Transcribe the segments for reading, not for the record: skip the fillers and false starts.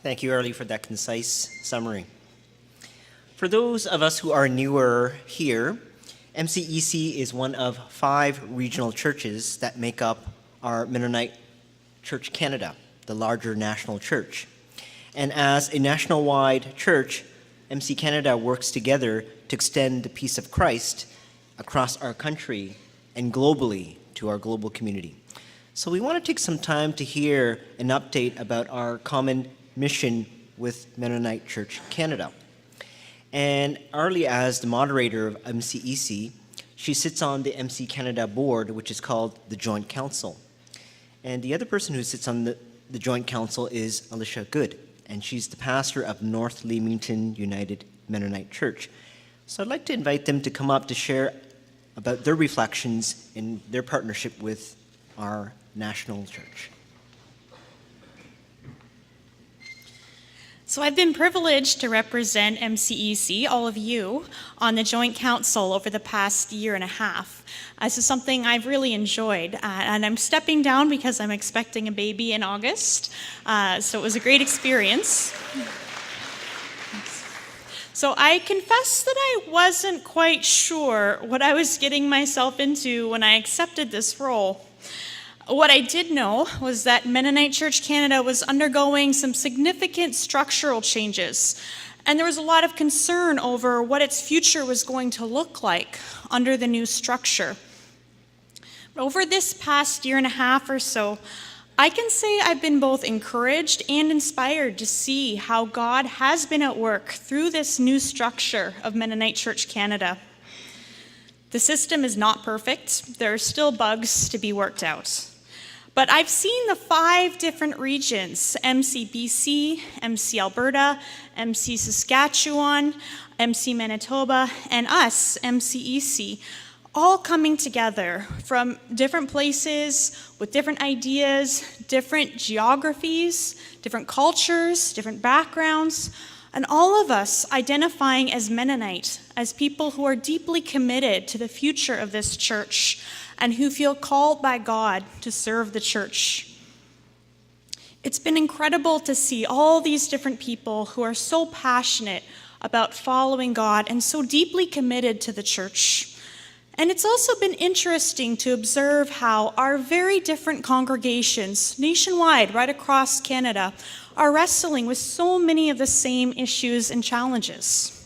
Thank you, Early, for that concise summary. For those of us who are newer here, MCEC is one of 5 regional churches that make up our Mennonite Church Canada, the larger national church. And as a national-wide church, MC Canada works together to extend the peace of Christ across our country and globally to our global community. So we want to take some time to hear an update about our common mission with Mennonite Church Canada. And Arlie, as the moderator of MCEC, she sits on the MC Canada board, which is called the Joint Council. And the other person who sits on the Joint Council is Alicia Good, and she's the pastor of North Leamington United Mennonite Church. So I'd like to invite them to come up to share about their reflections in their partnership with our national church. So I've been privileged to represent MCEC, all of you, on the Joint Council over the past year and a half. This is something I've really enjoyed, and I'm stepping down because I'm expecting a baby in August, so it was a great experience. So I confess that I wasn't quite sure what I was getting myself into when I accepted this role. What I did know was that Mennonite Church Canada was undergoing some significant structural changes, and there was a lot of concern over what its future was going to look like under the new structure. But over this past year and a half or so, I can say I've been both encouraged and inspired to see how God has been at work through this new structure of Mennonite Church Canada. The system is not perfect. There are still bugs to be worked out. But I've seen the 5 different regions, MC BC, MC Alberta, MC Saskatchewan, MC Manitoba, and us, MCEC, all coming together from different places with different ideas, different geographies, different cultures, different backgrounds, and all of us identifying as Mennonite, as people who are deeply committed to the future of this church and who feel called by God to serve the church. It's been incredible to see all these different people who are so passionate about following God and so deeply committed to the church. And it's also been interesting to observe how our very different congregations nationwide, right across Canada, are wrestling with so many of the same issues and challenges.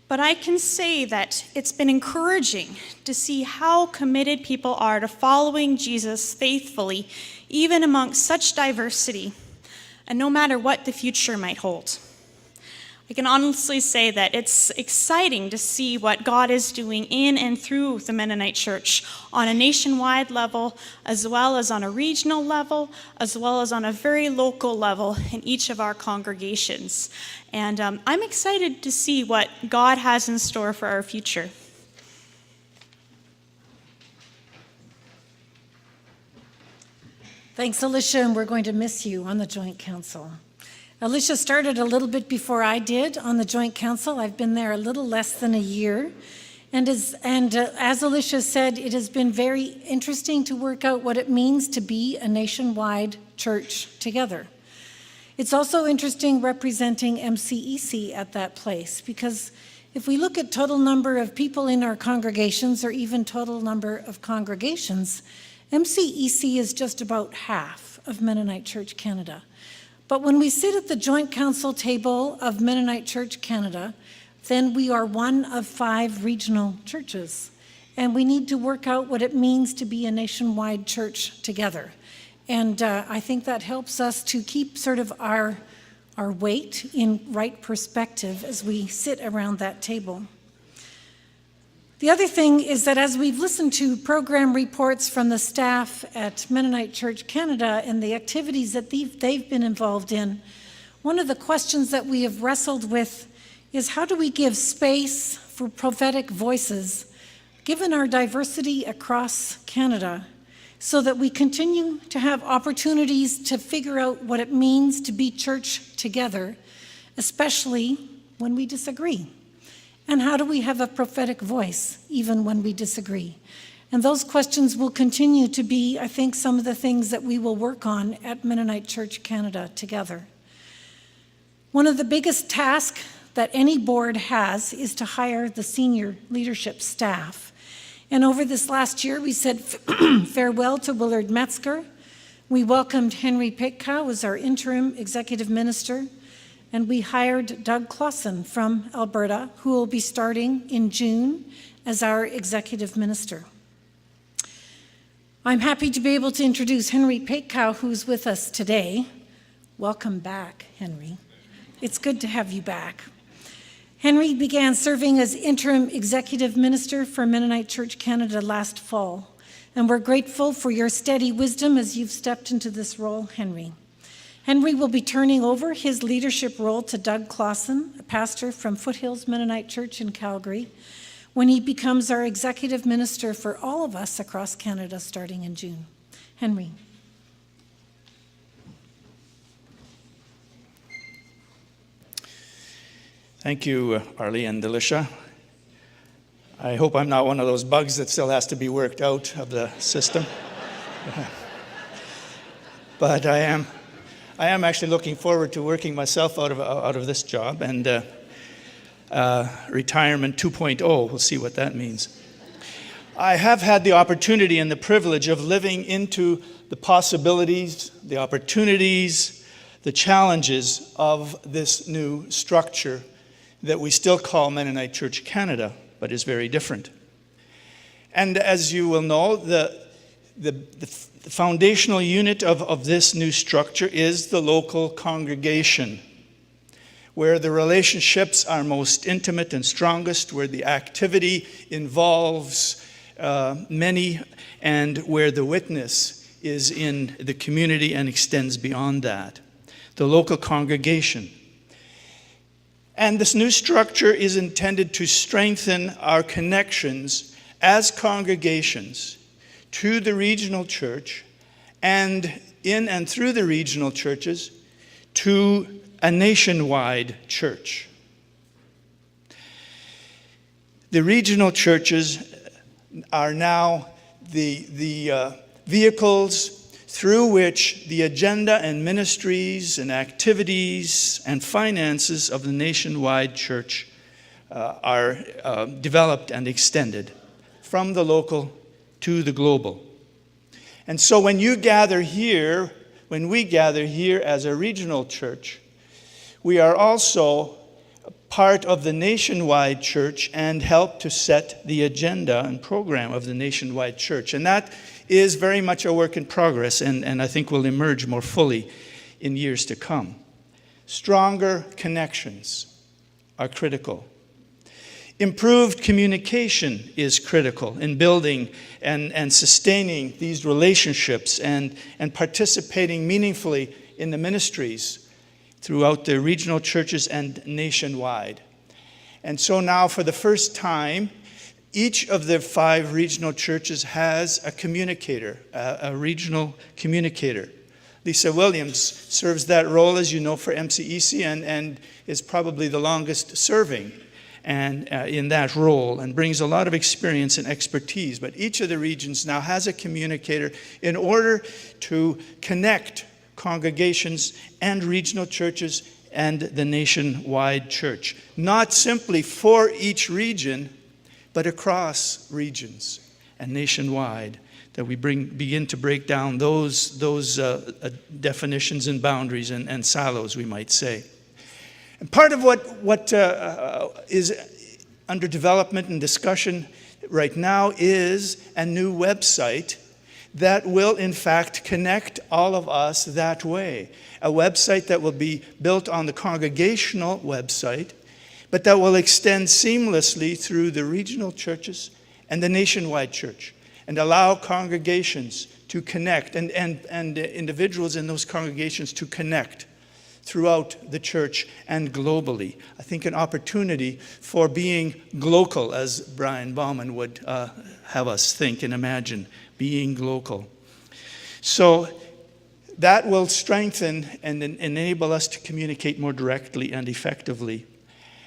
But I can say that it's been encouraging to see how committed people are to following Jesus faithfully, even amongst such diversity, and no matter what the future might hold. I can honestly say that it's exciting to see what God is doing in and through the Mennonite Church on a nationwide level, as well as on a regional level, as well as on a very local level in each of our congregations. And I'm excited to see what God has in store for our future. Thanks, Alicia, and we're going to miss you on the Joint Council. Alicia started a little bit before I did on the Joint Council. I've been there a little less than a year. And as Alicia said, it has been very interesting to work out what it means to be a nationwide church together. It's also interesting representing MCEC at that place, because if we look at total number of people in our congregations, or even total number of congregations, MCEC is just about half of Mennonite Church Canada. But when we sit at the Joint Council table of Mennonite Church Canada, then we are one of 5 regional churches. And we need to work out what it means to be a nationwide church together. And I think that helps us to keep sort of our weight in right perspective as we sit around that table. The other thing is that as we've listened to program reports from the staff at Mennonite Church Canada and the activities that they've been involved in, one of the questions that we have wrestled with is how do we give space for prophetic voices, given our diversity across Canada, so that we continue to have opportunities to figure out what it means to be church together, especially when we disagree. And how do we have a prophetic voice even when we disagree? And those questions will continue to be, I think, some of the things that we will work on at Mennonite Church Canada together. One of the biggest tasks that any board has is to hire the senior leadership staff. And over this last year, we said farewell to Willard Metzger. We welcomed Henry Pitkow as our interim executive minister, and we hired Doug Clausen from Alberta, who will be starting in June as our executive minister. I'm happy to be able to introduce Henry Pitkow, who's with us today. Welcome back, Henry. It's good to have you back. Henry began serving as interim executive minister for Mennonite Church Canada last fall, and we're grateful for your steady wisdom as you've stepped into this role, Henry. Henry will be turning over his leadership role to Doug Clausen, a pastor from Foothills Mennonite Church in Calgary, when he becomes our executive minister for all of us across Canada starting in June. Henry. Thank you, Arlie and Alicia. I hope I'm not one of those bugs that still has to be worked out of the system. But I am actually looking forward to working myself out of this job, and retirement 2.0, we'll see what that means. I have had the opportunity and the privilege of living into the possibilities, the opportunities, the challenges of this new structure that we still call Mennonite Church Canada, but is very different. And as you will know, the foundational unit of this new structure is the local congregation, where the relationships are most intimate and strongest, where the activity involves many, and where the witness is in the community and extends beyond that. The local congregation. And this new structure is intended to strengthen our connections as congregations to the regional church, and in and through the regional churches to a nationwide church. The regional churches are now the vehicles through which the agenda and ministries and activities and finances of the nationwide church are developed and extended from the local to the global. And so when we gather here as a regional church, we are also part of the nationwide church and help to set the agenda and program of the nationwide church. And that is very much a work in progress, and I think will emerge more fully in years to come. Stronger connections are critical. Improved communication is critical in building and sustaining these relationships and participating meaningfully in the ministries throughout the regional churches and nationwide. And so now, for the first time, each of the 5 regional churches has a communicator, a regional communicator. Lisa Williams serves that role, as you know, for MCEC and is probably the longest serving and in that role, and brings a lot of experience and expertise. But each of the regions now has a communicator in order to connect congregations and regional churches and the nationwide church. Not simply for each region, but across regions and nationwide, that we begin to break down those definitions and boundaries and silos, we might say. And part of what is under development and discussion right now is a new website that will in fact connect all of us that way. A website that will be built on the congregational website, but that will extend seamlessly through the regional churches and the nationwide church, and allow congregations to connect and individuals in those congregations to connect throughout the church and globally. I think an opportunity for being glocal, as Brian Bauman would have us think and imagine, being local. So that will strengthen and enable us to communicate more directly and effectively.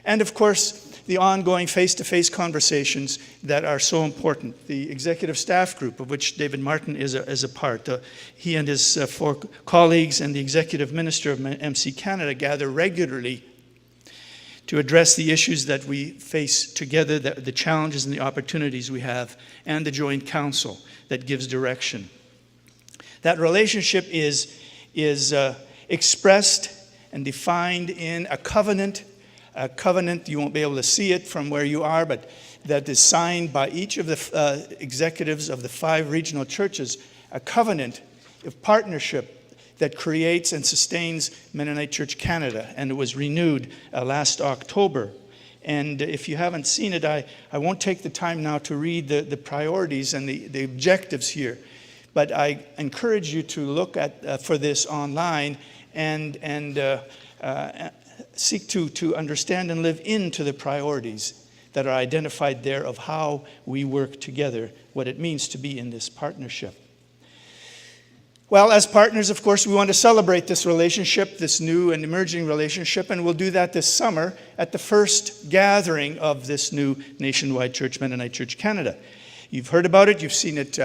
And of course, the ongoing face-to-face conversations that are so important. The executive staff group, of which David Martin is a part. He and his 4 colleagues and the executive minister of MC Canada gather regularly to address the issues that we face together, the challenges and the opportunities we have, and the joint council that gives direction. That relationship is expressed and defined in a covenant. A covenant, you won't be able to see it from where you are, but that is signed by each of the executives of the 5 regional churches, a covenant of partnership that creates and sustains Mennonite Church Canada, and it was renewed last October. And if you haven't seen it, I won't take the time now to read the priorities and the objectives here, but I encourage you to look at for this online and seek to understand and live into the priorities that are identified there of how we work together, what it means to be in this partnership. Well, as partners, of course, we want to celebrate this relationship, this new and emerging relationship, and we'll do that this summer at the first gathering of this new nationwide church, Mennonite Church Canada. You've heard about it, you've seen it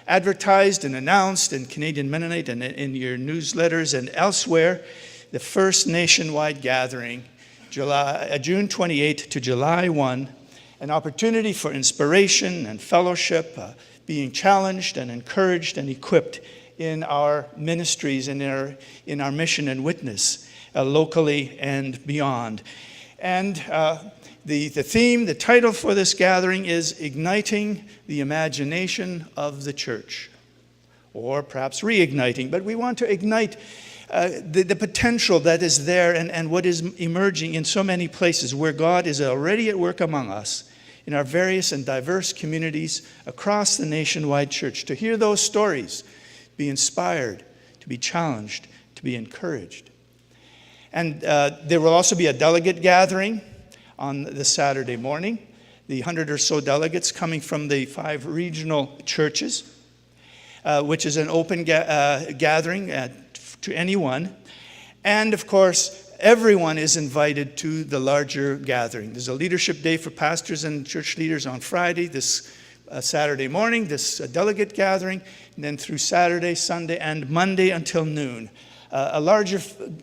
advertised and announced in Canadian Mennonite and in your newsletters and elsewhere. The first nationwide gathering, June 28 to July 1, an opportunity for inspiration and fellowship, being challenged and encouraged and equipped in our ministries and in our mission and witness, locally and beyond. And the theme, the title for this gathering is Igniting the Imagination of the Church, or perhaps reigniting, but we want to ignite the potential that is there and what is emerging in so many places where God is already at work among us in our various and diverse communities across the nationwide church. To hear those stories, be inspired, to be challenged, to be encouraged. And there will also be a delegate gathering on the Saturday morning. The 100 or so delegates coming from the 5 regional churches, which is an open gathering to anyone. And of course, everyone is invited to the larger gathering. There's a leadership day for pastors and church leaders on Friday, this Saturday morning, this delegate gathering, and then through Saturday, Sunday, and Monday until noon. A larger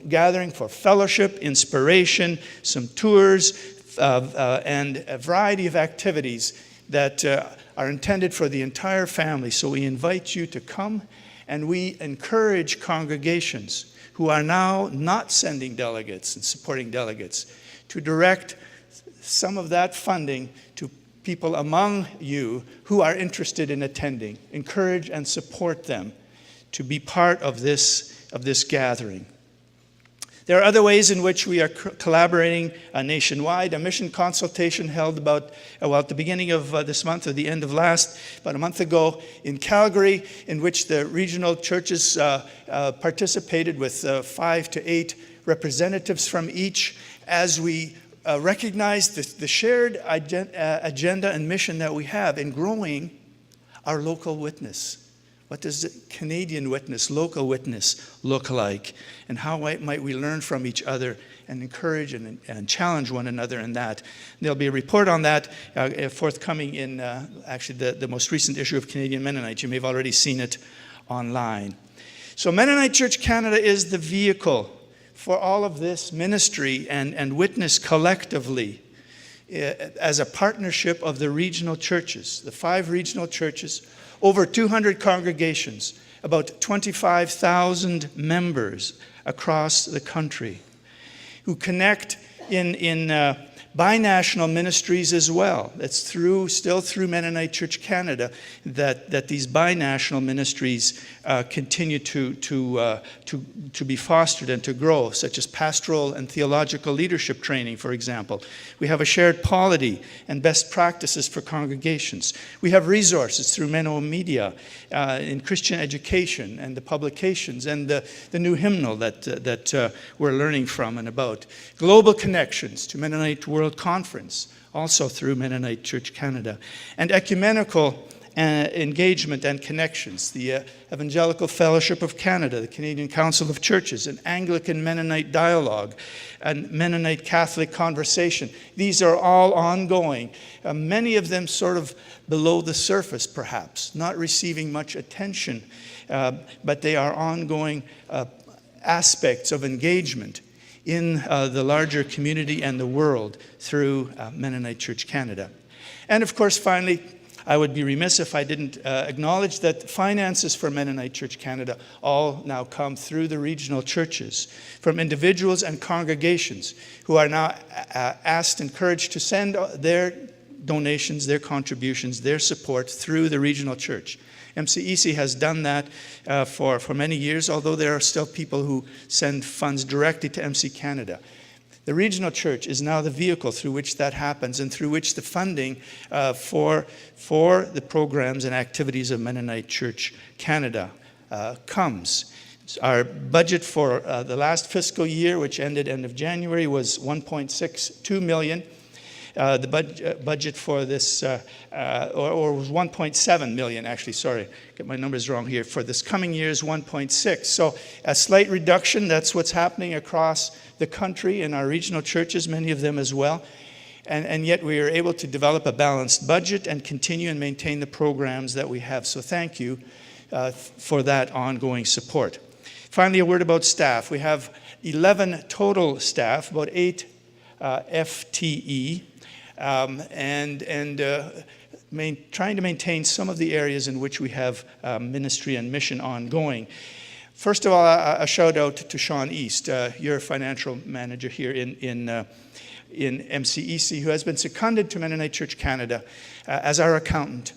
gathering for fellowship, inspiration, some tours, and a variety of activities that are intended for the entire family. So we invite you to come. And we encourage congregations who are now not sending delegates and supporting delegates to direct some of that funding to people among you who are interested in attending. Encourage and support them to be part of this gathering. There are other ways in which we are collaborating nationwide. A mission consultation held at the beginning of this month or the end of about a month ago in Calgary, in which the regional churches participated with 5 to 8 representatives from each as we recognize the shared agenda and mission that we have in growing our local witness. What does the Canadian witness, local witness, look like? And how might we learn from each other and encourage and challenge one another in that? And there'll be a report on that forthcoming in actually the most recent issue of Canadian Mennonite. You may have already seen it online. So Mennonite Church Canada is the vehicle for all of this ministry and witness collectively as a partnership of the regional churches, the 5 regional churches, over 200 congregations, about 25,000 members across the country who connect in binational ministries as well. It's still through Mennonite Church Canada that these binational ministries continue to be fostered and to grow, such as pastoral and theological leadership training, for example. We have a shared polity and best practices for congregations. We have resources through Menno Media in Christian education and the publications and the new hymnal that we're learning from and about. Global connections to Mennonite World Conference, also through Mennonite Church Canada, and ecumenical engagement and connections, the Evangelical Fellowship of Canada, the Canadian Council of Churches, an Anglican Mennonite dialogue, and Mennonite Catholic conversation. These are all ongoing, many of them sort of below the surface perhaps, not receiving much attention, but they are ongoing aspects of engagement in the larger community and the world through Mennonite Church Canada. And of course, finally, I would be remiss if I didn't acknowledge that finances for Mennonite Church Canada all now come through the regional churches, from individuals and congregations who are now encouraged to send their donations, their contributions, their support through the regional church. MCEC has done that for many years, although there are still people who send funds directly to MC Canada. The regional church is now the vehicle through which that happens and through which the funding for the programs and activities of Mennonite Church Canada comes. Our budget for the last fiscal year, which ended end of January, was $1.62 million. The budget for this, or was 1.7 million, actually, sorry, get my numbers wrong here. For this coming year is 1.6. So a slight reduction. That's what's happening across the country in our regional churches, many of them as well. And yet we are able to develop a balanced budget and continue and maintain the programs that we have. So thank you for that ongoing support. Finally, a word about staff. We have 11 total staff, about 8 FTE. Trying to maintain some of the areas in which we have ministry and mission ongoing. First of all, a shout out to Sean East, your financial manager here in MCEC, who has been seconded to Mennonite Church Canada as our accountant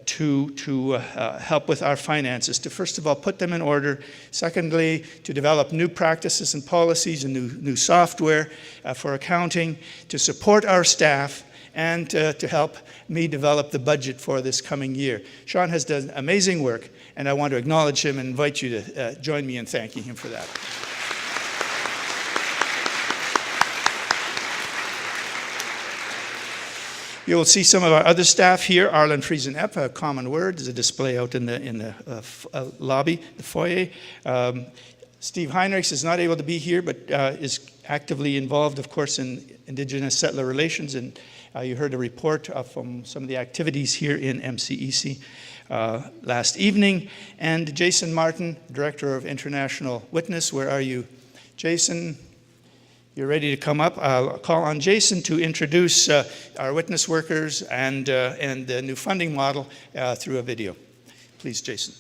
to help with our finances, to first of all put them in order, secondly to develop new practices and policies and new software for accounting, to support our staff, and to help me develop the budget for this coming year. Sean has done amazing work, and I want to acknowledge him and invite you to join me in thanking him for that. You will see some of our other staff here. Arlen Friesen-Epp, a common word. There's a display out in the lobby, the foyer. Steve Heinrichs is not able to be here, but is actively involved, of course, in Indigenous settler relations. And you heard a report from some of the activities here in MCEC last evening. And Jason Martin, Director of International Witness. Where are you, Jason? You're ready to come up. I'll call on Jason to introduce our witness workers and the new funding model through a video. Please, Jason.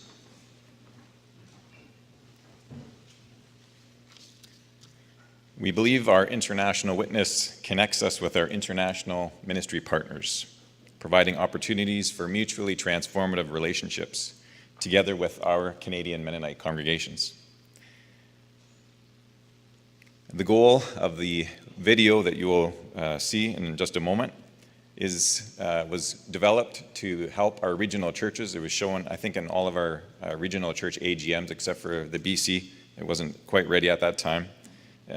We believe our international witness connects us with our international ministry partners, providing opportunities for mutually transformative relationships together with our Canadian Mennonite congregations. The goal of the video that you will see in just a moment was developed to help our regional churches. It was shown, I think, in all of our regional church AGMs except for the BC. It wasn't quite ready at that time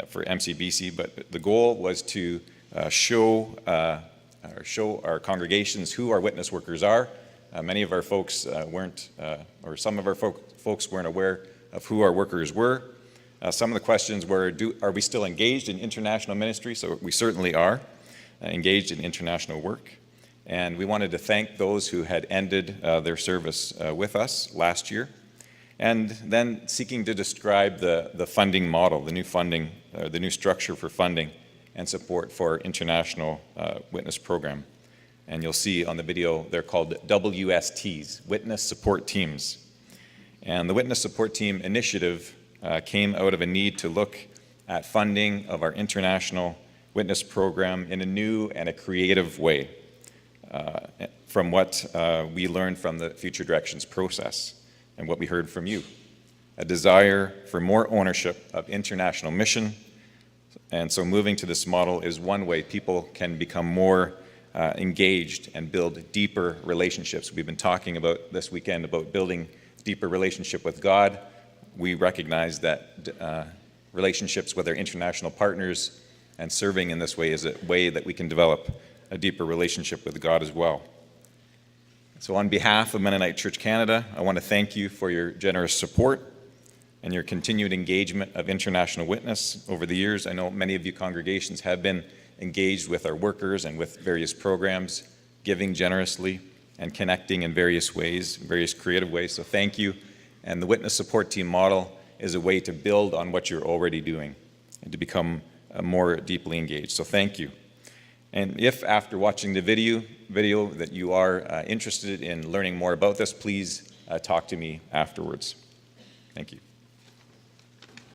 for MCBC, but the goal was to show our congregations who our witness workers are. Many of our folks weren't, or some of our folks weren't aware of who our workers were. Some of the questions were, are we still engaged in international ministry? So we certainly are engaged in international work. And we wanted to thank those who had ended their service with us last year. And then seeking to describe the funding model, the new funding, the new structure for funding and support for international witness program. And you'll see on the video, they're called WSTs, Witness Support Teams. And the Witness Support Team initiative came out of a need to look at funding of our international witness program in a new and a creative way from what we learned from the Future Directions process and what we heard from you. A desire for more ownership of international mission. And so moving to this model is one way people can become more engaged and build deeper relationships. We've been talking about this weekend about building deeper relationship with God. We recognize that relationships with our international partners and serving in this way is a way that we can develop a deeper relationship with God as well. So on behalf of Mennonite Church Canada, I want to thank you for your generous support and your continued engagement of International Witness over the years. I know many of you congregations have been engaged with our workers and with various programs, giving generously and connecting in various ways, various creative ways. So thank you. And the Witness Support Team model is a way to build on what you're already doing and to become more deeply engaged. So thank you. And if after watching the video that you are interested in learning more about this, please talk to me afterwards. Thank you.